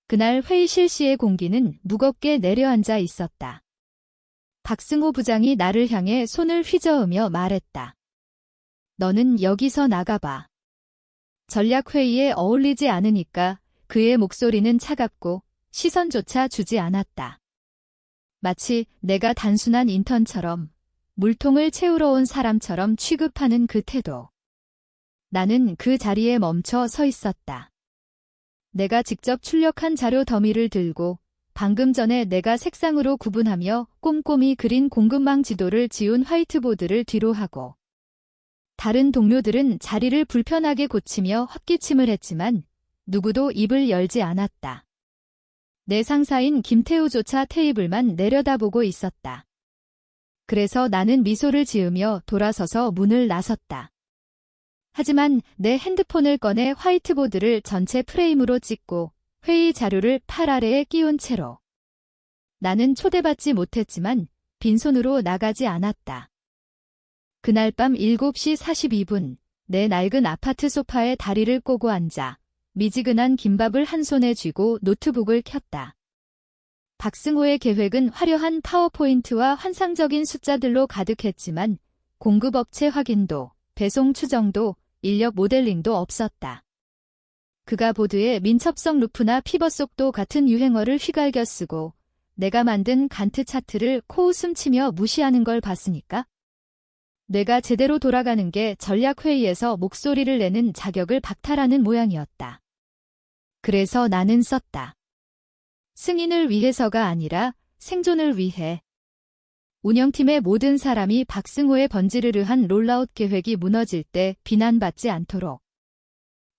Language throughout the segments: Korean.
그날 회의실 시의 공기는 무겁게 내려앉아 있었다. 박승호 부장이 나를 향해 손을 휘저으며 말했다. 너는 여기서 나가봐. 전략회의에 어울리지 않으니까 그의 목소리는 차갑고 시선조차 주지 않았다. 마치 내가 단순한 인턴처럼 물통을 채우러 온 사람처럼 취급하는 그 태도. 나는 그 자리에 멈춰 서 있었다. 내가 직접 출력한 자료 더미를 들고 방금 전에 내가 색상으로 구분하며 꼼꼼히 그린 공급망 지도를 지운 화이트보드를 뒤로 하고 다른 동료들은 자리를 불편하게 고치며 헛기침을 했지만 누구도 입을 열지 않았다. 내 상사인 김태우조차 테이블만 내려다보고 있었다. 그래서 나는 미소를 지으며 돌아서서 문을 나섰다. 하지만 내 핸드폰을 꺼내 화이트보드를 전체 프레임으로 찍고 회의 자료를 팔 아래에 끼운 채로. 나는 초대받지 못했지만 빈손으로 나가지 않았다. 그날 밤 7시 42분 내 낡은 아파트 소파에 다리를 꼬고 앉아 미지근한 김밥을 한 손에 쥐고 노트북을 켰다. 박승호의 계획은 화려한 파워포인트와 환상적인 숫자들로 가득했지만 공급업체 확인도, 배송 추정도, 인력 모델링도 없었다. 그가 보드에 민첩성 루프나 피벗 속도 같은 유행어를 휘갈겨 쓰고 내가 만든 간트 차트를 코웃음 치며 무시하는 걸 봤으니까? 뇌가 제대로 돌아가는 게 전략회의에서 목소리를 내는 자격을 박탈하는 모양이었다. 그래서 나는 썼다. 승인을 위해서가 아니라 생존을 위해. 운영팀의 모든 사람이 박승호의 번지르르한 롤아웃 계획이 무너질 때 비난받지 않도록.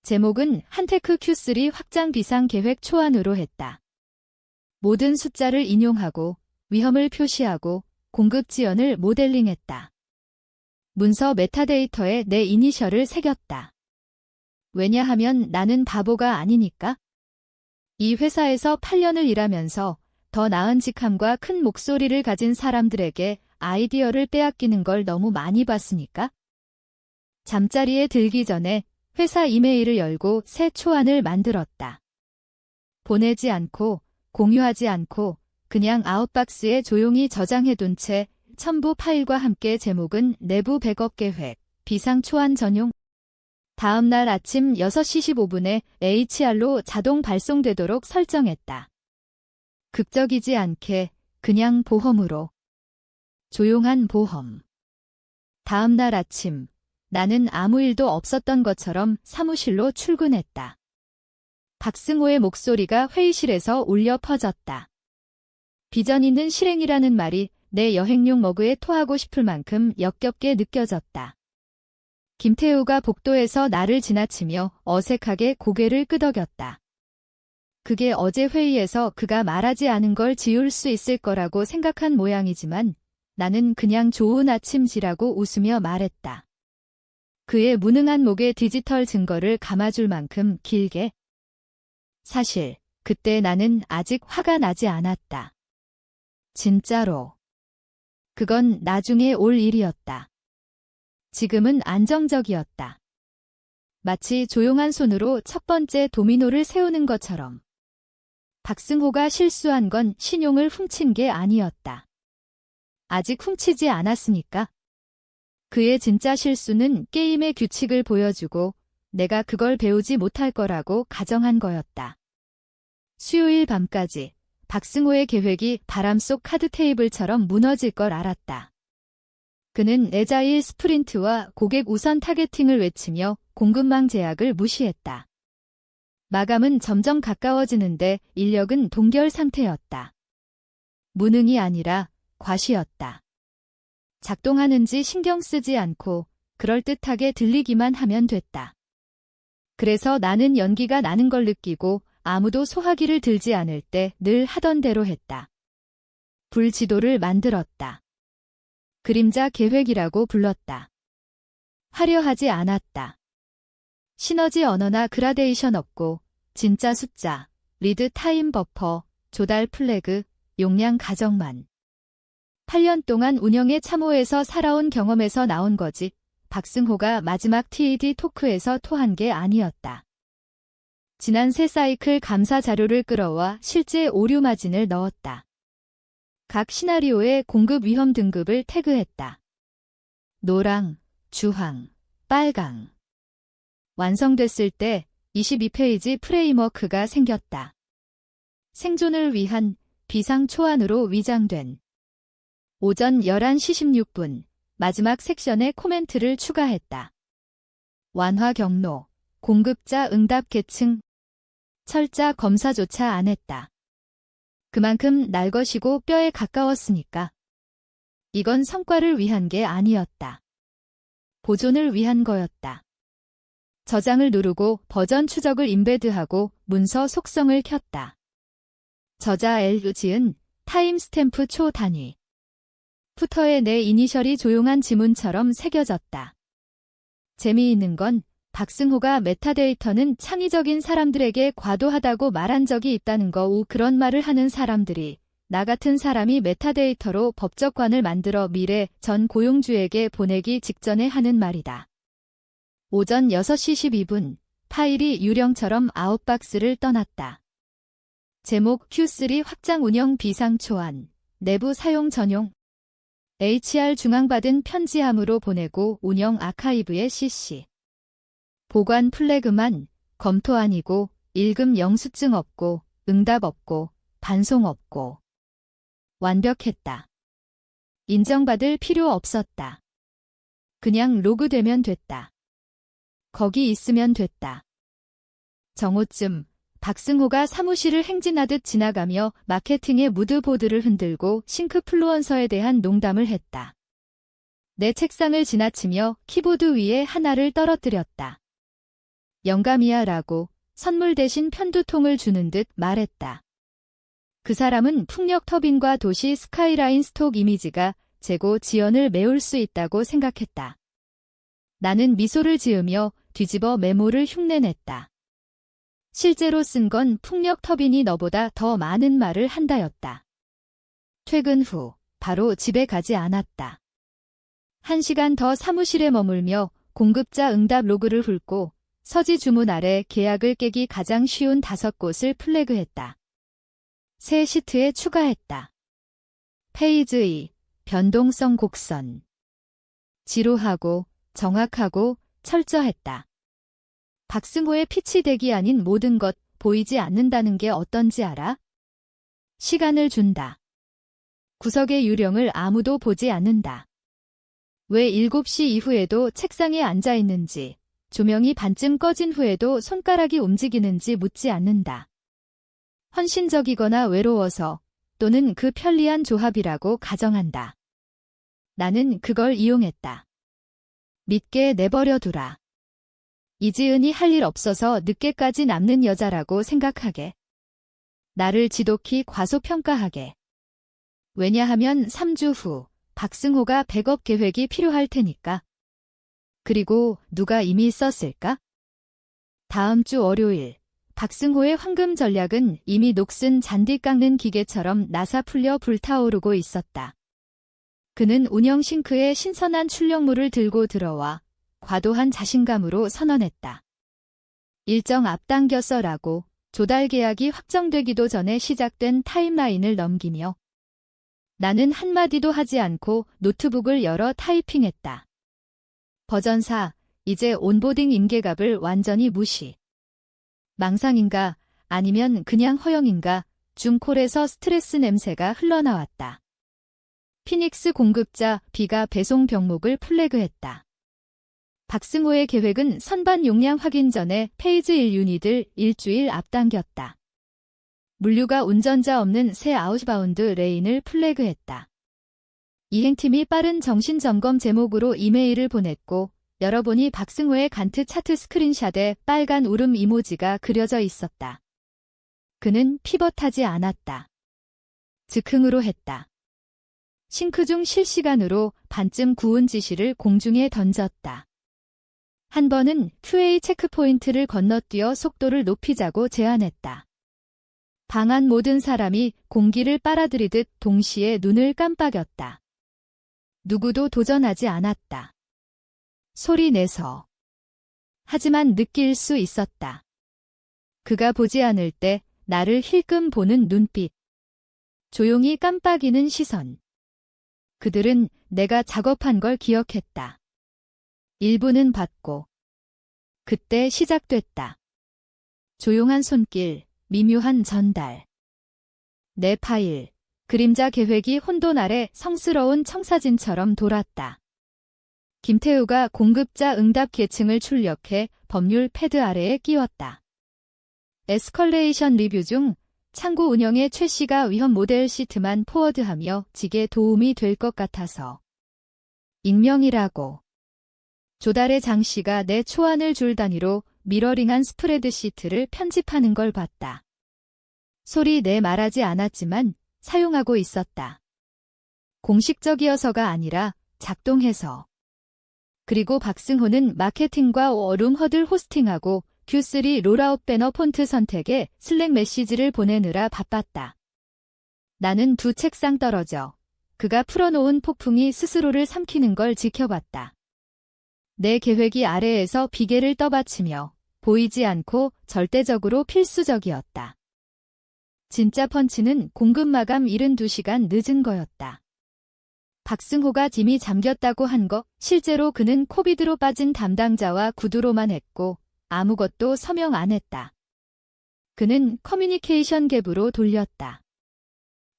제목은 한테크 Q3 확장 비상 계획 초안으로 했다. 모든 숫자를 인용하고 위험을 표시하고 공급 지연을 모델링했다. 문서 메타데이터에 내 이니셜을 새겼다. 왜냐하면 나는 바보가 아니니까. 이 회사에서 8년을 일하면서 더 나은 직함과 큰 목소리를 가진 사람들에게 아이디어를 빼앗기는 걸 너무 많이 봤으니까. 잠자리에 들기 전에 회사 이메일을 열고 새 초안을 만들었다. 보내지 않고 공유하지 않고 그냥 아웃박스에 조용히 저장해둔 채 첨부 파일과 함께 제목은 내부 백업 계획, 비상 초안 전용. 다음 날 아침 6시 15분에 HR로 자동 발송되도록 설정했다. 극적이지 않게 그냥 보험으로. 조용한 보험. 다음 날 아침 나는 아무 일도 없었던 것처럼 사무실로 출근했다. 박승호의 목소리가 회의실에서 울려 퍼졌다. 비전 있는 실행이라는 말이 내 여행용 머그에 토하고 싶을 만큼 역겹게 느껴졌다. 김태우가 복도에서 나를 지나치며 어색하게 고개를 끄덕였다. 그게 어제 회의에서 그가 말하지 않은 걸 지울 수 있을 거라고 생각한 모양이지만 나는 그냥 좋은 아침지라고 웃으며 말했다. 그의 무능한 목에 디지털 증거를 감아줄 만큼 길게. 사실 그때 나는 아직 화가 나지 않았다. 진짜로. 그건 나중에 올 일이었다. 지금은 안정적이었다. 마치 조용한 손으로 첫 번째 도미노를 세우는 것처럼. 박승호가 실수한 건 신용을 훔친 게 아니었다. 아직 훔치지 않았으니까. 그의 진짜 실수는 게임의 규칙을 보여주고 내가 그걸 배우지 못할 거라고 가정한 거였다. 수요일 밤까지 박승호의 계획이 바람 속 카드 테이블처럼 무너질 걸 알았다. 그는 애자일 스프린트와 고객 우선 타겟팅을 외치며 공급망 제약을 무시했다. 마감은 점점 가까워지는데 인력은 동결 상태였다. 무능이 아니라 과시였다. 작동하는지 신경 쓰지 않고 그럴듯하게 들리기만 하면 됐다. 그래서 나는 연기가 나는 걸 느끼고 아무도 소화기를 들지 않을 때 늘 하던 대로 했다. 불지도를 만들었다. 그림자 계획이라고 불렀다. 화려하지 않았다. 시너지 언어나 그라데이션 없고 진짜 숫자, 리드 타임 버퍼, 조달 플래그, 용량 가정만. 8년 동안 운영의 참호에서 살아온 경험에서 나온 거지 박승호가 마지막 TED 토크에서 토한 게 아니었다. 지난 새 사이클 감사 자료를 끌어와 실제 오류 마진을 넣었다. 각 시나리오의 공급 위험 등급을 태그했다. 노랑, 주황, 빨강. 완성됐을 때 22페이지 프레임워크가 생겼다. 생존을 위한 비상 초안으로 위장된. 오전 11시 16분 마지막 섹션에 코멘트를 추가했다. 완화 경로, 공급자 응답 계층, 철자 검사조차 안 했다. 그만큼 날 것이고 뼈에 가까웠으니까. 이건 성과를 위한 게 아니었다. 보존을 위한 거였다. 저장을 누르고 버전 추적을 임베드하고 문서 속성을 켰다. 저자 LU 지은 타임스탬프 초 단위. 푸터에 내 이니셜이 조용한 지문처럼 새겨졌다. 재미있는 건 박승호가 메타데이터는 창의적인 사람들에게 과도하다고 말한 적이 있다는 거. 그런 말을 하는 사람들이 나 같은 사람이 메타데이터로 법적관을 만들어 미래 전 고용주에게 보내기 직전에 하는 말이다. 오전 6시 12분 파일이 유령처럼 아웃박스를 떠났다. 제목 Q3 확장 운영 비상 초안, 내부 사용 전용. HR 중앙받은 편지함으로 보내고 운영 아카이브에 CC. 보관 플래그만, 검토 아니고, 읽음 영수증 없고, 응답 없고, 반송 없고. 완벽했다. 인정받을 필요 없었다. 그냥 로그되면 됐다. 거기 있으면 됐다. 정오쯤 박승호가 사무실을 행진하듯 지나가며 마케팅의 무드보드를 흔들고 싱크플루언서에 대한 농담을 했다. 내 책상을 지나치며 키보드 위에 하나를 떨어뜨렸다. 영감이야 라고 선물 대신 편두통을 주는 듯 말했다. 그 사람은 풍력 터빈과 도시 스카이라인 스톡 이미지가 재고 지연을 메울 수 있다고 생각했다. 나는 미소를 지으며 뒤집어 메모를 흉내냈다. 실제로 쓴 건 풍력 터빈이 너보다 더 많은 말을 한다였다. 퇴근 후 바로 집에 가지 않았다. 1시간 더 사무실에 머물며 공급자 응답 로그를 훑고 서지 주문 아래 계약을 깨기 가장 쉬운 5곳을 플래그했다. 새 시트에 추가했다. 페이지 2, 변동성 곡선. 지루하고 정확하고 철저했다. 박승호의 피치덱이 아닌 모든 것 보이지 않는다는 게 어떤지 알아? 시간을 준다. 구석의 유령을 아무도 보지 않는다. 왜 7시 이후에도 책상에 앉아 있는지, 조명이 반쯤 꺼진 후에도 손가락이 움직이는지 묻지 않는다. 헌신적이거나 외로워서 또는 그 편리한 조합이라고 가정한다. 나는 그걸 이용했다. 믿게 내버려 두라. 이지은이 할 일 없어서 늦게까지 남는 여자라고 생각하게. 나를 지독히 과소평가하게. 왜냐하면 3주 후 박승호가 백업 계획이 필요할 테니까. 그리고 누가 이미 썼을까? 다음 주 월요일 박승호의 황금 전략은 이미 녹슨 잔디 깎는 기계처럼 나사 풀려 불타오르고 있었다. 그는 운영 싱크에 신선한 출력물을 들고 들어와 과도한 자신감으로 선언했다. 일정 앞당겼어라고 조달 계약이 확정되기도 전에 시작된 타임라인을 넘기며 나는 한마디도 하지 않고 노트북을 열어 타이핑했다. 버전 4, 이제 온보딩 임계값을 완전히 무시. 망상인가 아니면 그냥 허영인가 중콜에서 스트레스 냄새가 흘러나왔다. 피닉스 공급자 B가 배송 병목을 플래그했다. 박승호의 계획은 선반 용량 확인 전에 페이지 1유닛을 일주일 앞당겼다. 물류가 운전자 없는 새 아웃바운드 레인을 플래그했다. 이행팀이 빠른 정신점검 제목으로 이메일을 보냈고 열어보니 박승호의 간트 차트 스크린샷에 빨간 울음 이모지가 그려져 있었다. 그는 피벗하지 않았다. 즉흥으로 했다. 싱크 중 실시간으로 반쯤 구운 지시를 공중에 던졌다. 한 번은 QA 체크포인트를 건너뛰어 속도를 높이자고 제안했다. 방안 모든 사람이 공기를 빨아들이듯 동시에 눈을 깜빡였다. 누구도 도전하지 않았다. 소리 내서. 하지만 느낄 수 있었다. 그가 보지 않을 때 나를 힐끔 보는 눈빛. 조용히 깜빡이는 시선. 그들은 내가 작업한 걸 기억했다. 일부는 봤고. 그때 시작됐다. 조용한 손길, 미묘한 전달. 내 파일, 그림자 계획이 혼돈 아래 성스러운 청사진처럼 돌았다. 김태우가 공급자 응답 계층을 출력해 법률 패드 아래에 끼웠다. 에스컬레이션 리뷰 중 창구 운영에 최 씨가 위험 모델 시트만 포워드하며 직에 도움이 될 것 같아서. 익명이라고. 조달의 장 씨가 내 초안을 줄 단위로 미러링한 스프레드 시트를 편집하는 걸 봤다. 소리 내 말하지 않았지만 사용하고 있었다. 공식적이어서가 아니라 작동해서. 그리고 박승호는 마케팅과 워룸 허들 호스팅하고 Q3 롤아웃 배너 폰트 선택에 슬랙 메시지를 보내느라 바빴다. 나는 두 책상 떨어져 그가 풀어놓은 폭풍이 스스로를 삼키는 걸 지켜봤다. 내 계획이 아래에서 비계를 떠받치며 보이지 않고 절대적으로 필수적이었다. 진짜 펀치는 공급 마감 72시간 늦은 거였다. 박승호가 짐이 잠겼다고 한 거, 실제로 그는 코비드로 빠진 담당자와 구두로만 했고 아무것도 서명 안 했다. 그는 커뮤니케이션 갭으로 돌렸다.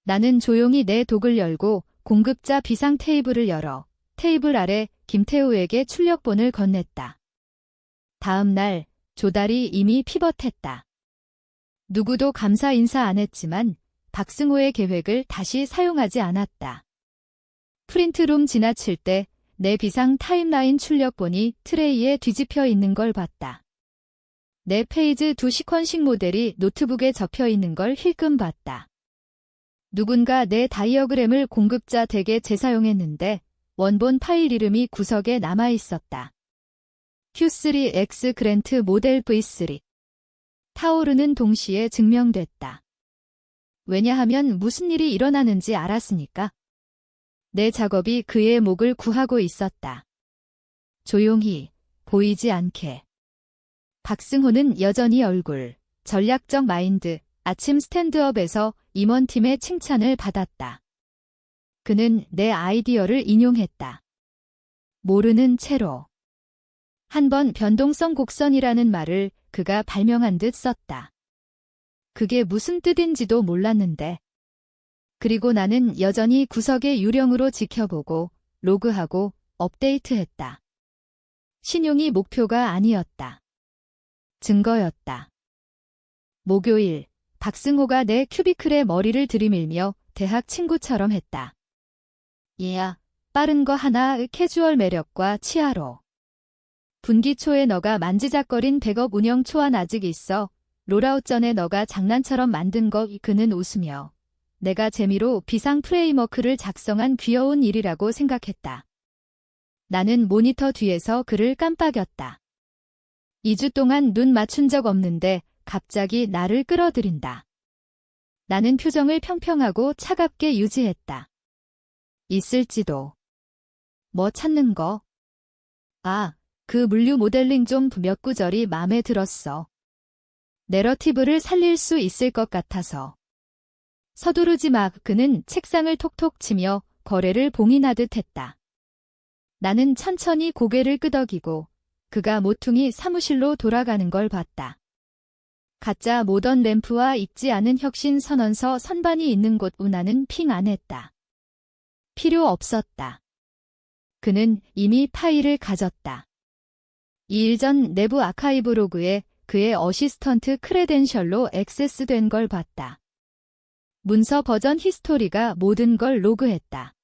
나는 조용히 내 독을 열고 공급자 비상 테이블을 열어 테이블 아래 김태우에게 출력본을 건넸다. 다음 날 조달이 이미 피벗했다. 누구도 감사 인사 안 했지만 박승호의 계획을 다시 사용하지 않았다. 프린트룸 지나칠 때 내 비상 타임라인 출력본이 트레이에 뒤집혀 있는 걸 봤다. 내 페이지 2시퀀식 모델이 노트북에 접혀 있는 걸 힐끔 봤다. 누군가 내 다이어그램을 공급자 덱에 재사용했는데 원본 파일 이름이 구석에 남아 있었다. Q3X 그랜트 모델 V3. 타오르는 동시에 증명됐다. 왜냐하면 무슨 일이 일어나는지 알았으니까. 내 작업이 그의 목을 구하고 있었다. 조용히, 보이지 않게. 박승호는 여전히 얼굴, 전략적 마인드, 아침 스탠드업에서 임원팀의 칭찬을 받았다. 그는 내 아이디어를 인용했다. 모르는 채로. 한 번 변동성 곡선이라는 말을 그가 발명한 듯 썼다. 그게 무슨 뜻인지도 몰랐는데. 그리고 나는 여전히 구석에 유령으로 지켜보고 로그하고 업데이트했다. 신용이 목표가 아니었다. 증거였다. 목요일, 박승호가 내 큐비클에 머리를 들이밀며 대학 친구처럼 했다. 얘야, 빠른 거 하나의 캐주얼 매력과 치아로. 분기 초에 너가 만지작거린 백업 운영 초안 아직 있어. 롤아웃 전에 너가 장난처럼 만든 거. 그는 웃으며. 내가 재미로 비상 프레임워크를 작성한 귀여운 일이라고 생각했다. 나는 모니터 뒤에서 그를 깜빡였다. 2주 동안 눈 맞춘 적 없는데 갑자기 나를 끌어들인다. 나는 표정을 평평하고 차갑게 유지했다. 있을지도. 뭐 찾는 거? 아, 그 물류 모델링 좀 몇 구절이 마음에 들었어. 내러티브를 살릴 수 있을 것 같아서. 서두르지 마. 그는 책상을 톡톡 치며 거래를 봉인하듯 했다. 나는 천천히 고개를 끄덕이고 그가 모퉁이 사무실로 돌아가는 걸 봤다. 가짜 모던 램프와 읽지 않은 혁신 선언서 선반이 있는 곳. 나는 핑 안 했다. 필요 없었다. 그는 이미 파일을 가졌다. 2일 전 내부 아카이브 로그에 그의 어시스턴트 크레덴셜로 액세스된 걸 봤다. 문서 버전 히스토리가 모든 걸 로그했다.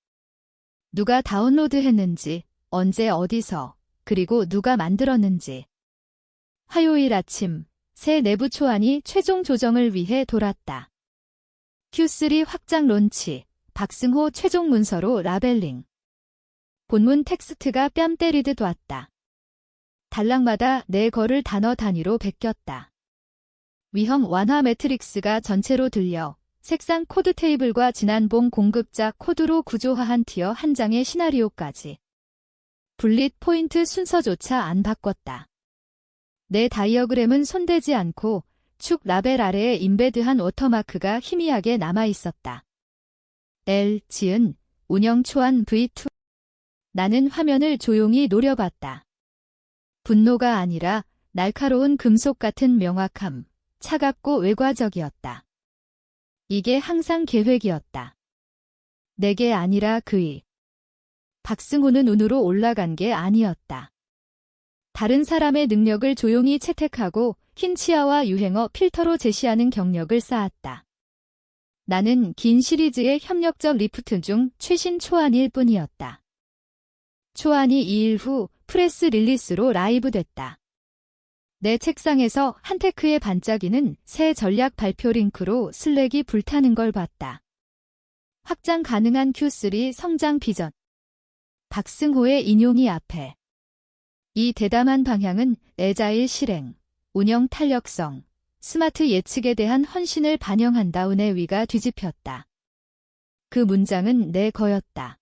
누가 다운로드했는지, 언제 어디서, 그리고 누가 만들었는지. 화요일 아침, 새 내부 초안이 최종 조정을 위해 돌았다. Q3 확장 론치, 박승호 최종 문서로 라벨링. 본문 텍스트가 뺨 때리듯 왔다. 단락마다 내 거를 단어 단위로 베꼈다. 위험 완화 매트릭스가 전체로 들려 색상 코드 테이블과 지난봉 공급자 코드로 구조화한 티어 한 장의 시나리오까지. 분릿 포인트 순서조차 안 바꿨다. 내 다이어그램은 손대지 않고 축 라벨 아래에 임베드한 워터마크가 희미하게 남아 있었다. L, 지은, 운영 초안 V2. 나는 화면을 조용히 노려봤다. 분노가 아니라 날카로운 금속 같은 명확함, 차갑고 외과적이었다. 이게 항상 계획이었다. 내게 아니라 그의. 박승호는 운으로 올라간 게 아니었다. 다른 사람의 능력을 조용히 채택하고 흰 치아와 유행어 필터로 제시하는 경력을 쌓았다. 나는 긴 시리즈의 협력적 리프트 중 최신 초안일 뿐이었다. 초안이 2일 후 프레스 릴리스로 라이브됐다. 내 책상에서 한테크의 반짝이는 새 전략 발표 링크로 슬랙이 불타는 걸 봤다. 확장 가능한 Q3 성장 비전. 박승호의 인용이 앞에. 이 대담한 방향은 애자일 실행, 운영 탄력성, 스마트 예측에 대한 헌신을 반영한다운의 위가 뒤집혔다. 그 문장은 내 거였다.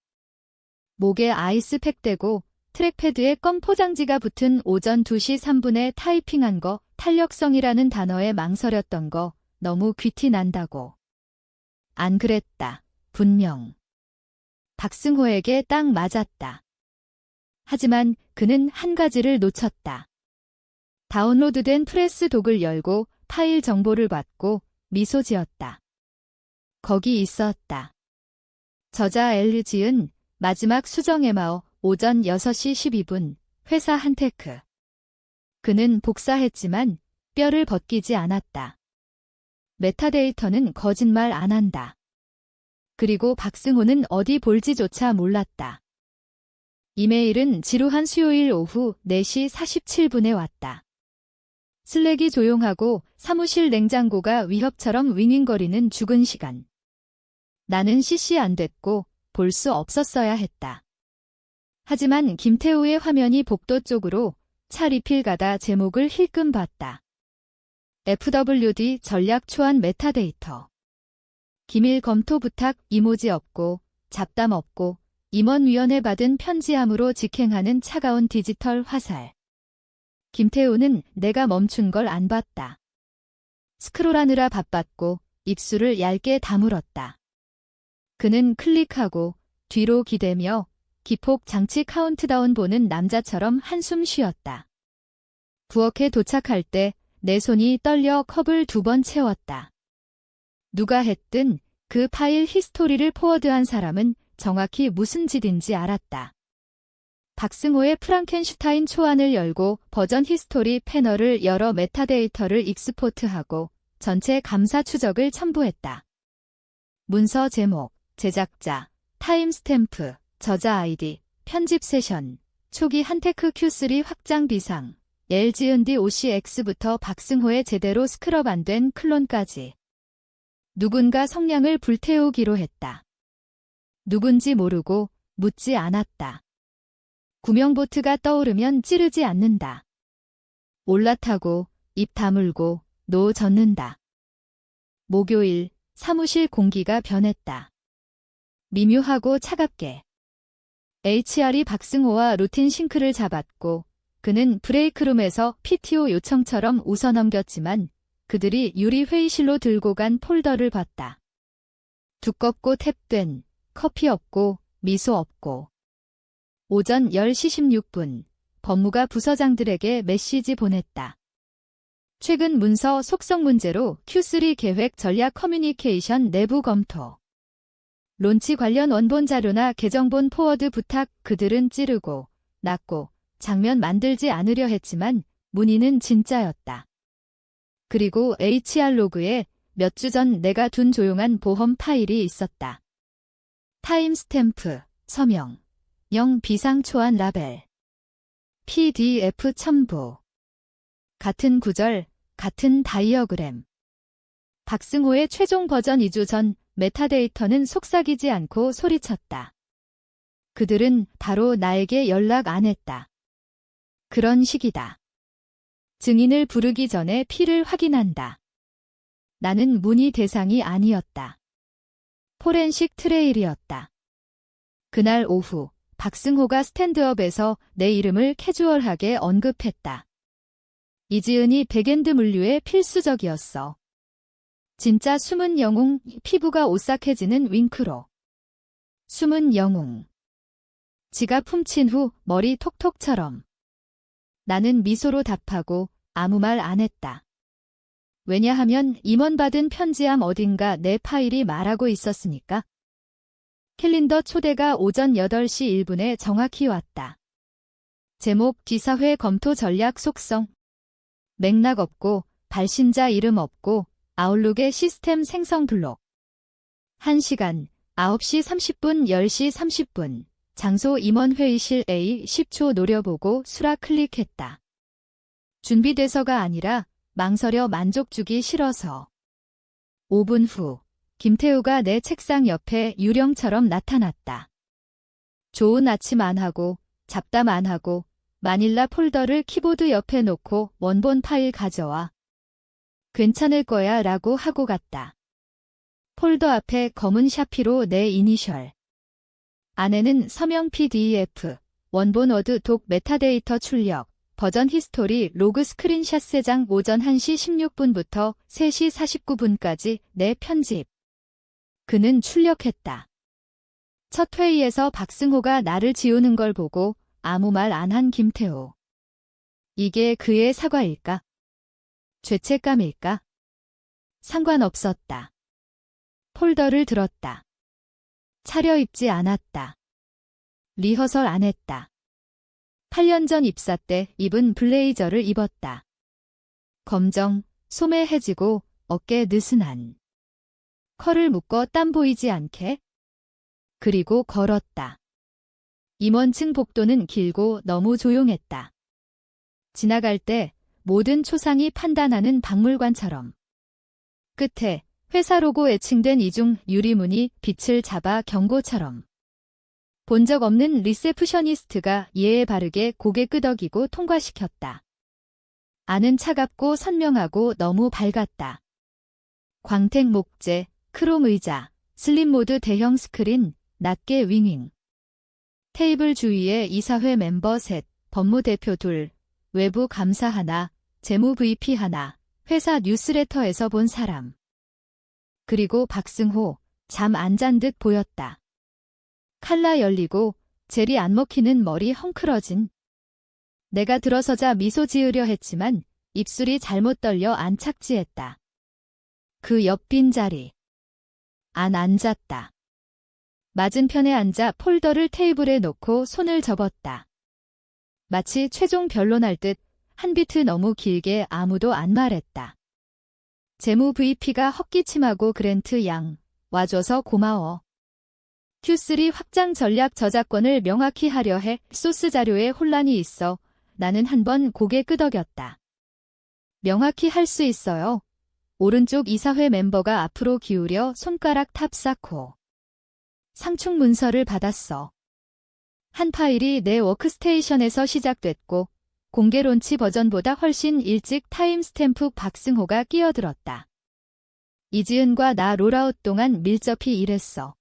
목에 아이스팩 대고 트랙패드에 껌 포장지가 붙은 오전 2시 3분에 타이핑한 거, 탄력성이라는 단어에 망설였던 거 너무 귀티 난다고. 안 그랬다. 분명. 박승호에게 딱 맞았다. 하지만 그는 한 가지를 놓쳤다. 다운로드된 프레스 독을 열고 파일 정보를 받고 미소 지었다. 거기 있었다. 저자 L 지은 마지막 수정 에마어 오전 6시 12분 회사 한테크. 그는 복사했지만 뼈를 벗기지 않았다. 메타데이터는 거짓말 안 한다. 그리고 박승호는 어디 볼지조차 몰랐다. 이메일은 지루한 수요일 오후 4시 47분에 왔다. 슬랙이 조용하고 사무실 냉장고가 위협처럼 윙윙거리는 죽은 시간. 나는 CC 안 됐고 볼 수 없었어야 했다. 하지만 김태우의 화면이 복도 쪽으로 차 리필 가다 제목을 힐끔 봤다. FWD 전략 초안 메타데이터. 기밀 검토 부탁 이모지 없고 잡담 없고 임원위원회 받은 편지함으로 직행하는 차가운 디지털 화살. 김태우는 내가 멈춘 걸 안 봤다. 스크롤하느라 바빴고 입술을 얇게 다물었다. 그는 클릭하고 뒤로 기대며 기폭 장치 카운트다운 보는 남자처럼 한숨 쉬었다. 부엌에 도착할 때 내 손이 떨려 컵을 2번 채웠다. 누가 했든 그 파일 히스토리를 포워드한 사람은 정확히 무슨 짓인지 알았다. 박승호의 프랑켄슈타인 초안을 열고 버전 히스토리 패널을 열어 메타데이터를 익스포트하고 전체 감사 추적을 첨부했다. 문서 제목, 제작자, 타임스탬프, 저자 아이디, 편집 세션, 초기 한테크 Q3 확장 비상, LG은D OCX부터 박승호의 제대로 스크럽 안 된 클론까지. 누군가 성냥을 불태우기로 했다. 누군지 모르고 묻지 않았다. 구명보트가 떠오르면 찌르지 않는다. 올라타고 입 다물고 노 젓는다. 목요일 사무실 공기가 변했다. 미묘하고 차갑게. HR이 박승호와 루틴 싱크를 잡았고 그는 브레이크룸에서 PTO 요청처럼 웃어넘겼지만 그들이 유리 회의실로 들고 간 폴더를 봤다. 두껍고 탭된, 커피 없고 미소 없고. 오전 10시 16분 법무가 부서장들에게 메시지 보냈다. 최근 문서 속성 문제로 Q3 계획 전략 커뮤니케이션 내부 검토. 론치 관련 원본 자료나 계정본 포워드 부탁. 그들은 찌르고 낮고 장면 만들지 않으려 했지만 문의는 진짜였다. 그리고 HR 로그에 몇 주 전 내가 둔 조용한 보험 파일이 있었다. 타임스탬프, 서명, 영 비상 초안 라벨, PDF 첨부. 같은 구절, 같은 다이어그램. 박승호의 최종 버전 2주 전 메타데이터는 속삭이지 않고 소리쳤다. 그들은 바로 나에게 연락 안 했다. 그런 식이다. 증인을 부르기 전에 피를 확인한다. 나는 문의 대상이 아니었다. 포렌식 트레일이었다. 그날 오후 박승호가 스탠드업에서 내 이름을 캐주얼하게 언급했다. 이지은이 백엔드 물류에 필수적이었어. 진짜 숨은 영웅, 피부가 오싹해지는 윙크로. 숨은 영웅. 지가 훔친 후 머리 톡톡처럼. 나는 미소로 답하고 아무 말 안 했다. 왜냐하면 임원받은 편지함 어딘가 내 파일이 말하고 있었으니까. 캘린더 초대가 오전 8시 1분에 정확히 왔다. 제목 기사회 검토 전략 속성. 맥락 없고 발신자 이름 없고 아웃룩의 시스템 생성 블록. 1시간 9시 30분 10시 30분 장소 임원회의실 A 10초 노려보고 수락 클릭했다. 준비돼서가 아니라 망설여 만족 주기 싫어서. 5분 후 김태우가 내 책상 옆에 유령처럼 나타났다. 좋은 아침 안 하고 잡담 안 하고 마닐라 폴더를 키보드 옆에 놓고 원본 파일 가져와. 괜찮을 거야 라고 하고 갔다. 폴더 앞에 검은 샤피로 내 이니셜. 안에는 서명 PDF, 원본 워드 독 메타데이터 출력, 버전 히스토리 로그 스크린샷 3장 오전 1시 16분부터 3시 49분까지 내 편집. 그는 출력했다. 첫 회의에서 박승호가 나를 지우는 걸 보고 아무 말 안 한 김태우. 이게 그의 사과일까? 죄책감일까? 상관없었다. 폴더를 들었다. 차려입지 않았다. 리허설 안 했다. 8년 전 입사 때 입은 블레이저를 입었다. 검정, 소매해지고 어깨 느슨한. 컬을 묶어 땀 보이지 않게. 그리고 걸었다. 임원층 복도는 길고 너무 조용했다. 지나갈 때 모든 초상이 판단하는 박물관처럼. 끝에 회사 로고 애칭된 이중 유리문이 빛을 잡아 경고처럼. 본 적 없는 리세프셔니스트가 예에 바르게 고개 끄덕이고 통과시켰다. 안은 차갑고 선명하고 너무 밝았다. 광택 목재, 크롬 의자, 슬림 모드 대형 스크린, 낮게 윙윙. 테이블 주위에 이사회 멤버 셋, 법무대표 둘, 외부 감사 하나, 재무 VP 하나, 회사 뉴스레터에서 본 사람. 그리고 박승호, 잠 안 잔 듯 보였다. 칼라 열리고 젤이 안 먹히는 머리 헝클어진. 내가 들어서자 미소 지으려 했지만 입술이 잘못 떨려 안착지했다. 그 옆 빈자리. 안 앉았다. 맞은편에 앉아 폴더를 테이블에 놓고 손을 접었다. 마치 최종 변론할 듯 한 비트 너무 길게 아무도 안 말했다. 재무 VP가 헛기침하고 그랜트 양, 와줘서 고마워. Q3 확장 전략 저작권을 명확히 하려 해 소스 자료에 혼란이 있어 나는 한번 고개 끄덕였다. 명확히 할 수 있어요. 오른쪽 이사회 멤버가 앞으로 기울여 손가락 탑 쌓고. 상충 문서를 받았어. 한 파일이 내 워크스테이션에서 시작됐고 공개 론치 버전보다 훨씬 일찍 타임스탬프 박승호가 끼어들었다. 이지은과 나 롤아웃 동안 밀접히 일했어.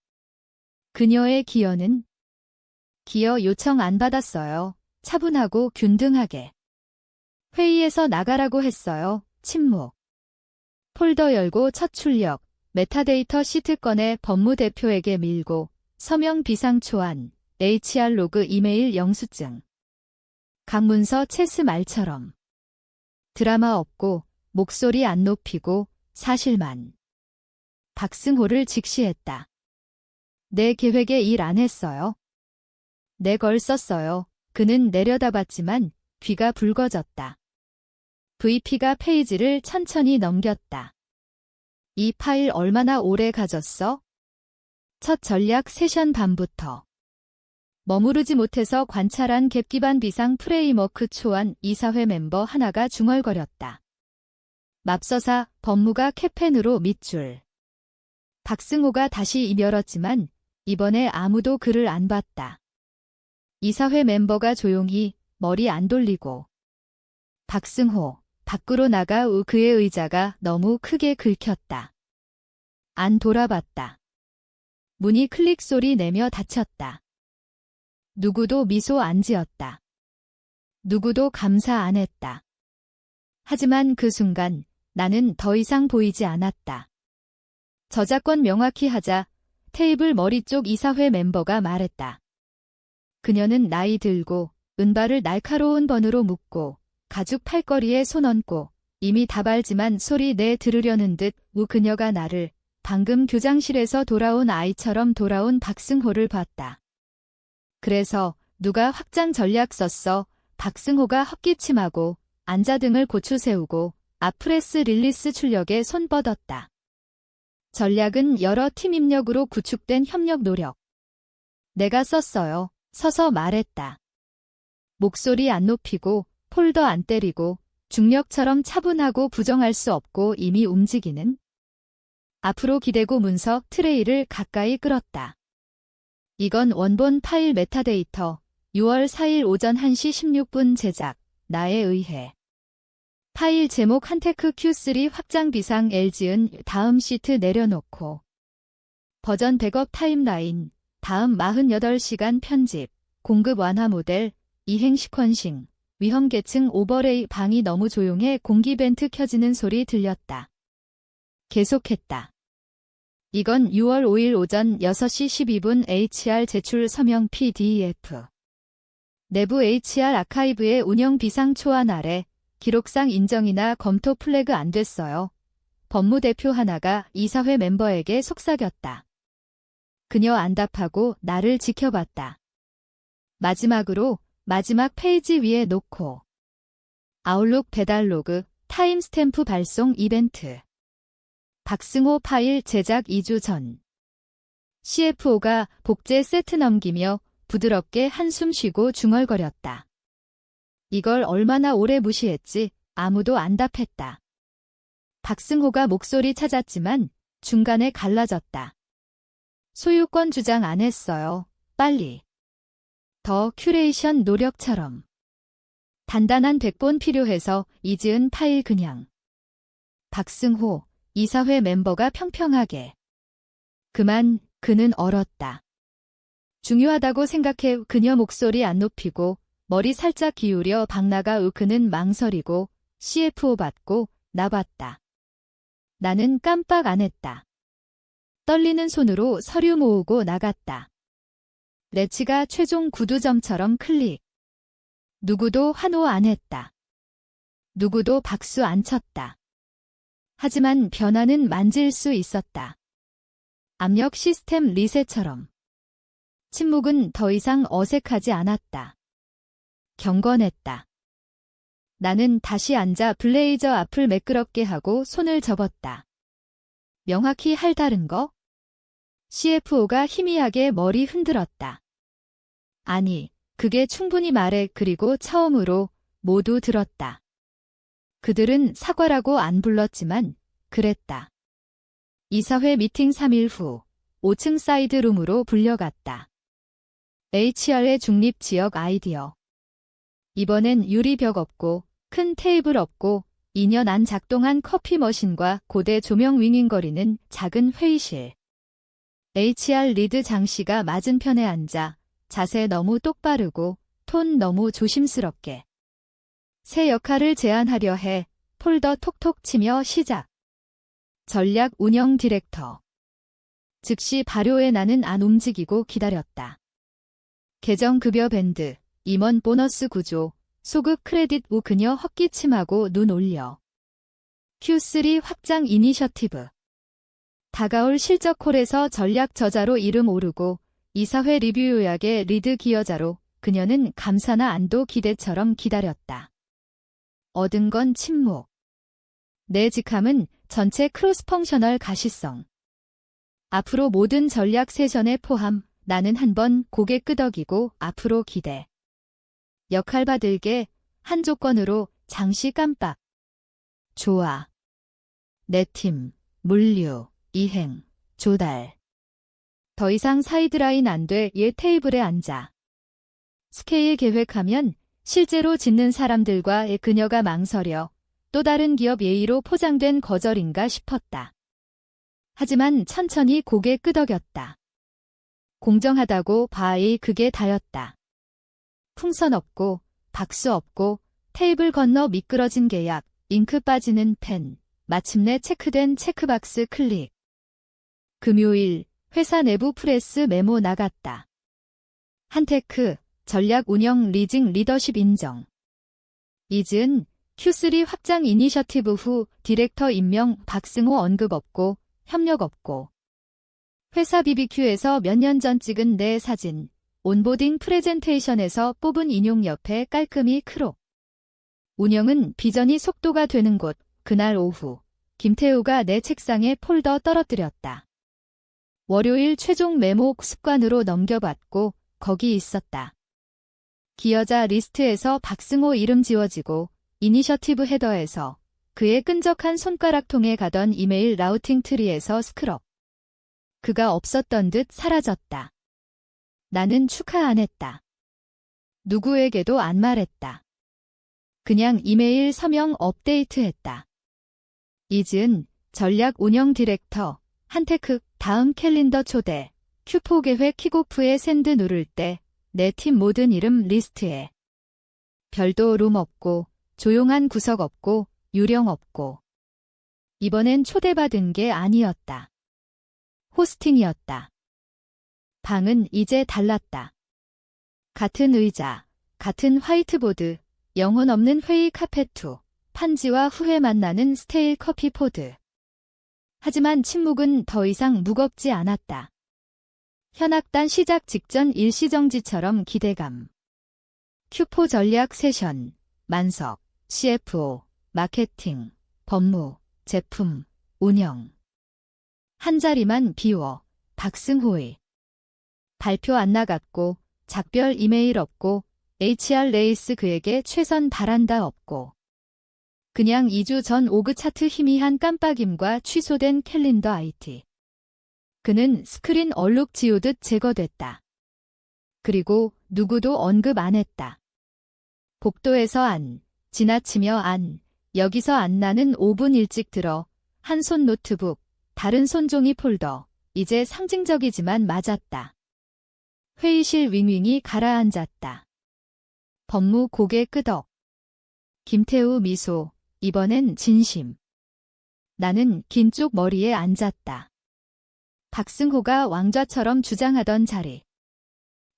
그녀의 기여는? 기여 요청 안 받았어요. 차분하고 균등하게. 회의에서 나가라고 했어요. 침묵. 폴더 열고 첫 출력, 메타데이터 시트 꺼내 법무대표에게 밀고 서명 비상 초안, HR 로그 이메일 영수증. 각 문서 체스 말처럼. 드라마 없고 목소리 안 높이고 사실만. 박승호를 직시했다. 내 계획에 일 안 했어요. 내 걸 썼어요. 그는 내려다봤지만 귀가 붉어졌다. VP가 페이지를 천천히 넘겼다. 이 파일 얼마나 오래 가졌어? 첫 전략 세션 밤부터. 머무르지 못해서 관찰한 갭 기반 비상 프레임워크 초안 이사회 멤버 하나가 중얼거렸다. 맙서사 법무가 캡펜으로 밑줄. 박승호가 다시 입 열었지만 이번에 아무도 그를 안 봤다. 이사회 멤버가 조용히 머리 안 돌리고. 박승호, 밖으로 나가 우 그의 의자가 너무 크게 긁혔다. 안 돌아봤다. 문이 클릭 소리 내며 닫혔다. 누구도 미소 안 지었다. 누구도 감사 안 했다. 하지만 그 순간 나는 더 이상 보이지 않았다. 저작권 명확히 하자 테이블 머리 쪽 이사회 멤버가 말했다. 그녀는 나이 들고 은발을 날카로운 번으로 묶고 가죽 팔걸이에 손 얹고 이미 다발지만 소리 내 들으려는 듯 그녀가 나를 방금 교장실에서 돌아온 아이처럼 돌아온 박승호를 봤다. 그래서 누가 확장 전략 썼어. 박승호가 헛기침하고 안자등을 고추 세우고 아프레스 릴리스 출력에 손 뻗었다. 전략은 여러 팀 입력으로 구축된 협력 노력. 내가 썼어요. 서서 말했다. 목소리 안 높이고 폴더 안 때리고 중력처럼 차분하고 부정할 수 없고 이미 움직이는. 앞으로 기대고 문서 트레이를 가까이 끌었다. 이건 원본 파일 메타데이터 6월 4일 오전 1시 16분 제작 나에 의해 파일 제목 한테크 Q3 확장 비상 LG은 다음 시트 내려놓고 버전 백업 타임라인 다음 48시간 편집 공급 완화 모델 이행 시퀀싱 위험 계층 오버레이 방이 너무 조용해 공기 벤트 켜지는 소리 들렸다. 계속했다. 이건 6월 5일 오전 6시 12분 HR 제출 서명 PDF. 내부 HR 아카이브의 운영 비상 초안 아래 기록상 인정이나 검토 플래그 안 됐어요. 법무대표 하나가 이사회 멤버에게 속삭였다. 그녀 안 답하고 나를 지켜봤다. 마지막으로 마지막 페이지 위에 놓고 아웃룩 배달 로그 타임스탬프 발송 이벤트 박승호 파일 제작 2주 전 CFO가 복제 세트 넘기며 부드럽게 한숨 쉬고 중얼거렸다. 이걸 얼마나 오래 무시했지 아무도 안 답했다. 박승호가 목소리 찾았지만 중간에 갈라졌다. 소유권 주장 안 했어요. 빨리. 더 큐레이션 노력처럼. 단단한 백본 필요해서 이지은 파일 그냥. 박승호, 이사회 멤버가 평평하게. 그만, 그는 얼었다. 중요하다고 생각해 그녀 목소리 안 높이고 머리 살짝 기울여 박나가 그는 망설이고 CFO 받고 나 봤다. 나는 깜빡 안 했다. 떨리는 손으로 서류 모으고 나갔다. 레치가 최종 구두점처럼 클릭. 누구도 환호 안 했다. 누구도 박수 안 쳤다. 하지만 변화는 만질 수 있었다. 압력 시스템 리셋처럼. 침묵은 더 이상 어색하지 않았다. 경건했다. 나는 다시 앉아 블레이저 앞을 매끄럽게 하고 손을 접었다. 명확히 할 다른 거? CFO가 희미하게 머리 흔들었다. 아니, 그게 충분히 말해. 그리고 처음으로 모두 들었다. 그들은 사과라고 안 불렀지만 그랬다. 이사회 미팅 3일 후 5층 사이드룸으로 불려갔다. HR의 중립지역 아이디어. 이번엔 유리벽 없고 큰 테이블 없고 2년 안 작동한 커피 머신과 고대 조명 윙윙거리는 작은 회의실. HR 리드 장씨가 맞은편에 앉아 자세 너무 똑바르고 톤 너무 조심스럽게. 새 역할을 제안하려 해 폴더 톡톡 치며 시작. 전략 운영 디렉터. 즉시 발효에 나는 안 움직이고 기다렸다. 계정급여 밴드, 임원 보너스 구조, 소급 크레딧 우 그녀 헛기침하고 눈 올려. Q3 확장 이니셔티브. 다가올 실적 콜에서 전략 저자로 이름 오르고 이사회 리뷰 요약의 리드 기여자로 그녀는 감사나 안도 기대처럼 기다렸다. 얻은 건 침묵. 내 직함은 전체 크로스 펑셔널 가시성. 앞으로 모든 전략 세션에 포함. 나는 한번 고개 끄덕이고 앞으로 기대. 역할 받을게 한 조건으로 장시 깜빡. 좋아. 내 팀, 물류, 이행, 조달. 더 이상 사이드라인 안 돼. 얘 테이블에 앉아. 스케일 계획하면 실제로 짓는 사람들과 그녀가 망설여 또 다른 기업 예의로 포장된 거절인가 싶었다. 하지만 천천히 고개 끄덕였다. 공정하다고 봐이 그게 다였다. 풍선 없고 박수 없고 테이블 건너 미끄러진 계약 잉크 빠지는 펜, 마침내 체크된 체크박스 클릭. 금요일, 회사 내부 프레스 메모 나갔다. 한테크, 전략 운영 리징 리더십 인정. 이즈은, Q3 확장 이니셔티브 후 디렉터 임명 박승호 언급 없고, 협력 없고. 회사 BBQ에서 몇 년 전 찍은 내 사진, 온보딩 프레젠테이션에서 뽑은 인용 옆에 깔끔히 크롭. 운영은 비전이 속도가 되는 곳, 그날 오후, 김태우가 내 책상에 폴더 떨어뜨렸다. 월요일 최종 메모 습관으로 넘겨봤고, 거기 있었다. 기여자 리스트에서 박승호 이름 지워지고, 이니셔티브 헤더에서 그의 끈적한 손가락통에 가던 이메일 라우팅 트리에서 스크럽. 그가 없었던 듯 사라졌다. 나는 축하 안 했다. 누구에게도 안 말했다. 그냥 이메일 서명 업데이트했다. 이즈은, 전략 운영 디렉터, 한테크, 다음 캘린더 초대, 큐포 계획 킥오프에 샌드 누를 때, 내 팀 모든 이름 리스트에. 별도 룸 없고, 조용한 구석 없고, 유령 없고. 이번엔 초대받은 게 아니었다. 호스팅이었다. 방은 이제 달랐다. 같은 의자, 같은 화이트보드, 영혼 없는 회의 카페투, 판지와 후회 만나는 스테일 커피 포드. 하지만 침묵은 더 이상 무겁지 않았다. 현악단 시작 직전 일시정지처럼 기대감. 큐포 전략 세션, 만석, CFO, 마케팅, 법무, 제품, 운영. 한 자리만 비워, 박승호의. 발표 안 나갔고, 작별 이메일 없고, HR 레이스 그에게 최선 바란다 없고. 그냥 2주 전 오그 차트 희미한 깜빡임과 취소된 캘린더 IT. 그는 스크린 얼룩 지우듯 제거됐다. 그리고 누구도 언급 안 했다. 복도에서 안, 지나치며 안, 여기서 안 나는 5분 일찍 들어, 한 손 노트북, 다른 손 종이 폴더, 이제 상징적이지만 맞았다. 회의실 윙윙이 가라앉았다. 법무 고개 끄덕. 김태우 미소, 이번엔 진심. 나는 긴 쪽 머리에 앉았다. 박승호가 왕좌처럼 주장하던 자리.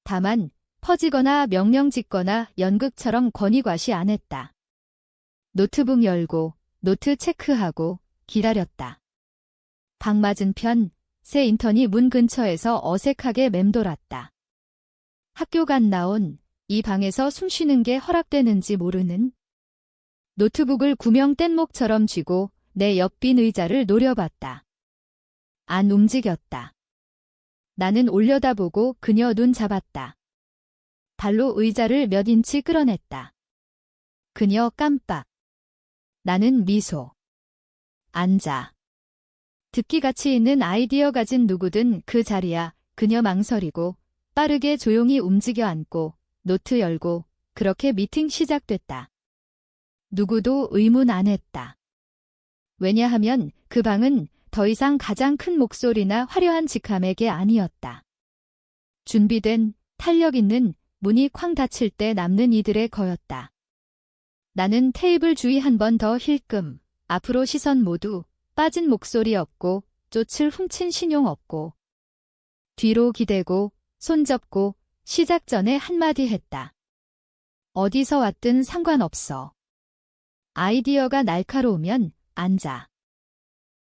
다만 퍼지거나 명령 짓거나 연극처럼 권위과시 안 했다. 노트북 열고 노트 체크하고 기다렸다. 방 맞은편 새 인턴이 문 근처에서 어색하게 맴돌았다. 학교 간 나온 이 방에서 숨 쉬는 게 허락되는지 모르는. 노트북을 구명 뗏목처럼 쥐고 내 옆빈 의자를 노려봤다. 안 움직였다. 나는 올려다보고 그녀 눈 잡았다. 발로 의자를 몇 인치 끌어냈다. 그녀 깜빡. 나는 미소. 앉아. 듣기 가치 있는 아이디어 가진 누구든 그 자리야. 그녀 망설이고 빠르게 조용히 움직여 앉고 노트 열고 그렇게 미팅 시작됐다. 누구도 의문 안 했다. 왜냐하면 그 방은 더 이상 가장 큰 목소리나 화려한 직함에게 아니었다. 준비된, 탄력 있는 문이 쾅 닫힐 때 남는 이들의 거였다. 나는 테이블 주위 한 번 더 힐끔, 앞으로 시선 모두 빠진 목소리 없고 쫓을 훔친 신용 없고 뒤로 기대고 손잡고 시작 전에 한마디 했다. 어디서 왔든 상관없어. 아이디어가 날카로우면 앉아.